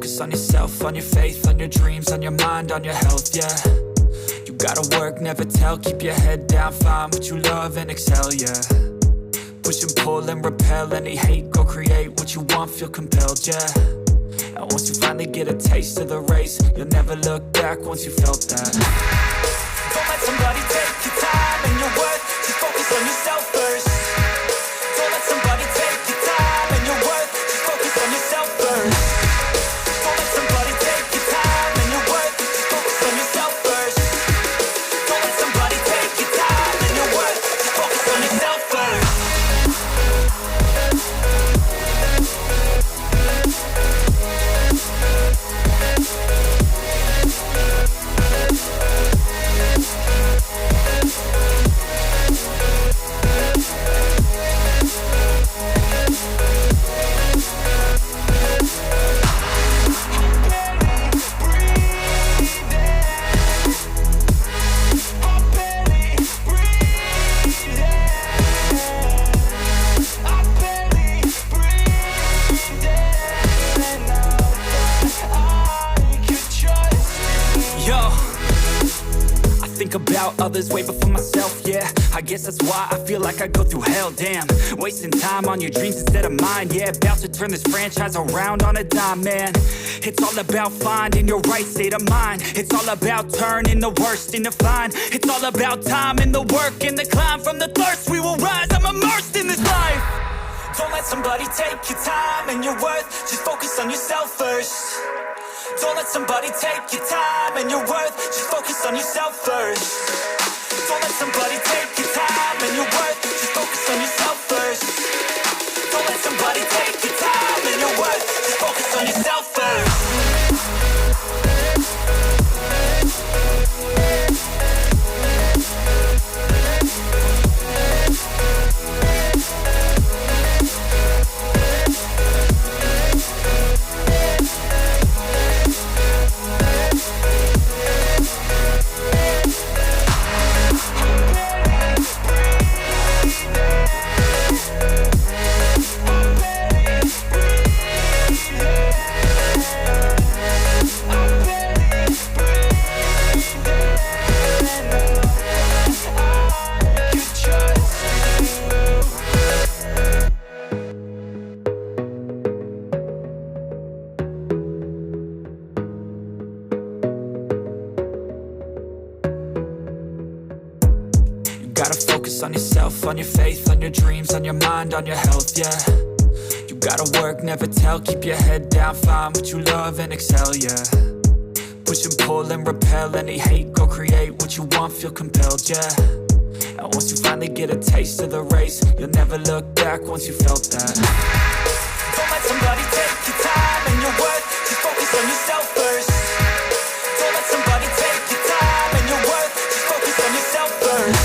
focus on yourself, on your faith, on your dreams, on your mind, on your health, yeah. You gotta work, never tell, keep your head down, find what you love and excel, yeah. Push and pull and repel any hate, go create what you want, feel compelled, yeah. And once you finally get a taste of the race, you'll never look back once you felt that. Don't let somebody take your time and your worth, just focus on yourself first. Don't let somebody take your time and your worth, just focus on yourself first. Don't let somebody take your time and your worth, just focus on yourself first. Don't let somebody take your time and your worth, just focus on yourself first. About others way before myself, yeah. I guess that's why I feel like I go through hell, damn. Wasting time on your dreams instead of mine, yeah. About to turn this franchise around on a dime, man. It's all about finding your right state of mind. It's all about turning the worst into fine. It's all about time and the work and the climb. From the thirst we will rise, I'm immersed in this life. Don't let somebody take your time and your worth, just focus on yourself first. Don't let somebody take your time and your worth, just focus on yourself first. Don't let somebody take your time and your worth, just focus on yourself first. Don't let somebody take your time and your worth, just focus on yourself first. Gotta focus on yourself, on your faith, on your dreams, on your mind, on your health, yeah. You gotta work, never tell, keep your head down, find what you love and excel, yeah. Push and pull and repel any hate, go create what you want, feel compelled, yeah. And once you finally get a taste of the race, you'll never look back once you felt that. Don't let somebody take your time and your worth, just focus on yourself first. Don't let somebody take your time and your worth, just focus on yourself first.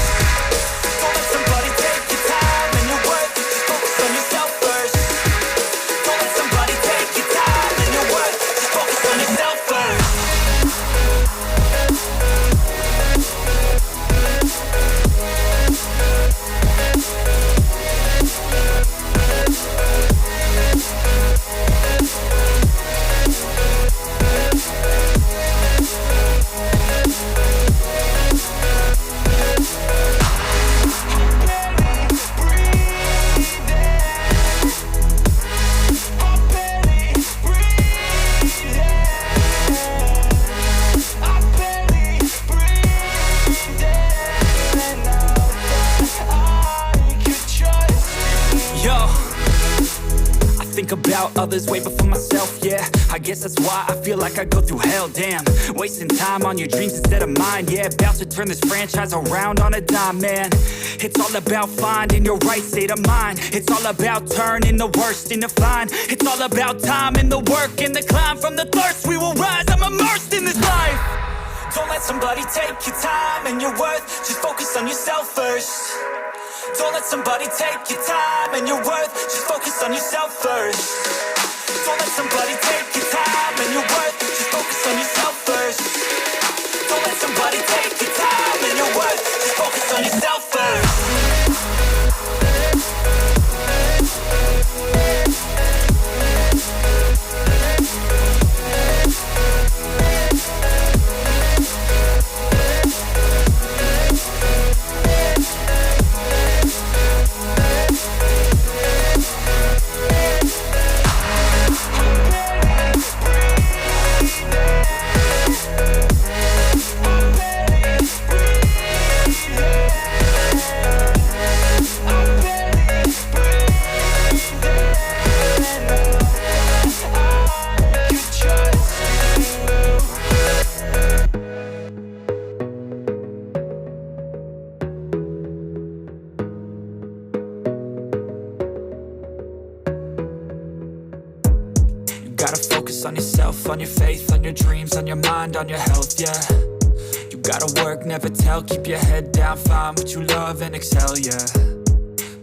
About others way before myself, yeah. I guess that's why I feel like I go through hell, damn. Wasting time on your dreams instead of mine, yeah. About to turn this franchise around on a dime, man. It's all about finding your right state of mind. It's all about turning the worst into fine. It's all about time and the work and the climb. From the thirst we will rise, I'm immersed in this life. Don't let somebody take your time and your worth, just focus on yourself first. Don't let somebody take your time and your worth, just focus on yourself first. Don't let somebody take your time and your worth, just focus on yourself first. Don't let somebody take your time and your worth, just focus on yourself first. focus on yourself, on your faith, on your dreams, on your mind, on your health, yeah. You gotta work, never tell, keep your head down, find what you love and excel, yeah.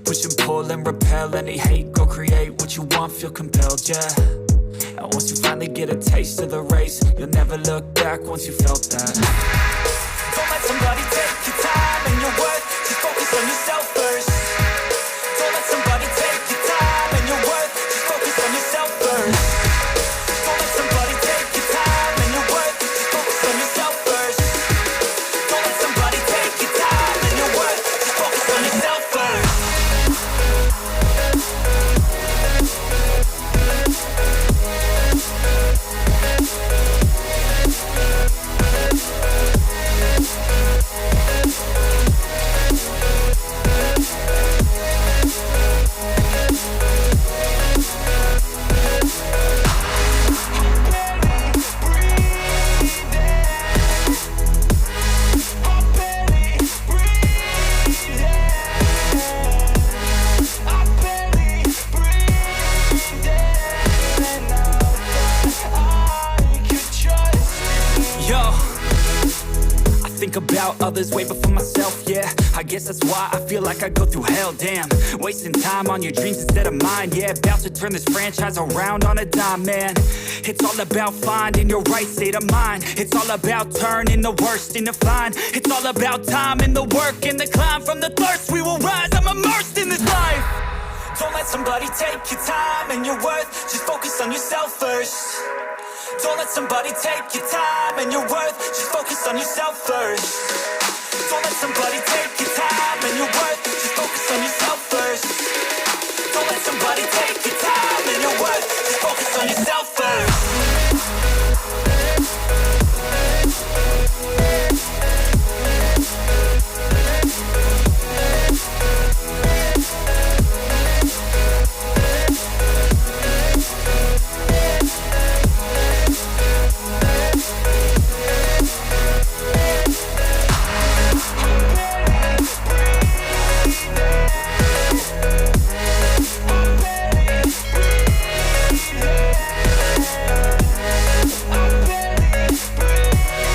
Push and pull and repel any hate, go create what you want, feel compelled, yeah. And once you finally get a taste of the race, you'll never look back once you felt that. Don't let somebody take your time and your worth, just focus on yourself first. Don't let somebody take your time and your worth, just focus on yourself first. Don't let somebody take your time and your worth, just focus on yourself first. Don't let somebody take your time and your worth, just focus on yourself first. About others way before myself, yeah. I guess that's why I feel like I go through hell, damn. Wasting time on your dreams instead of mine, yeah. About to turn this franchise around on a dime, man. It's all about finding your right state of mind. It's all about turning the worst into fine. It's all about time and the work and the climb. From the thirst we will rise, I'm immersed in this life. Don't let somebody take your time and your worth, just focus on yourself first. Don't let somebody take your time and your worth, just focus on yourself first. Don't let somebody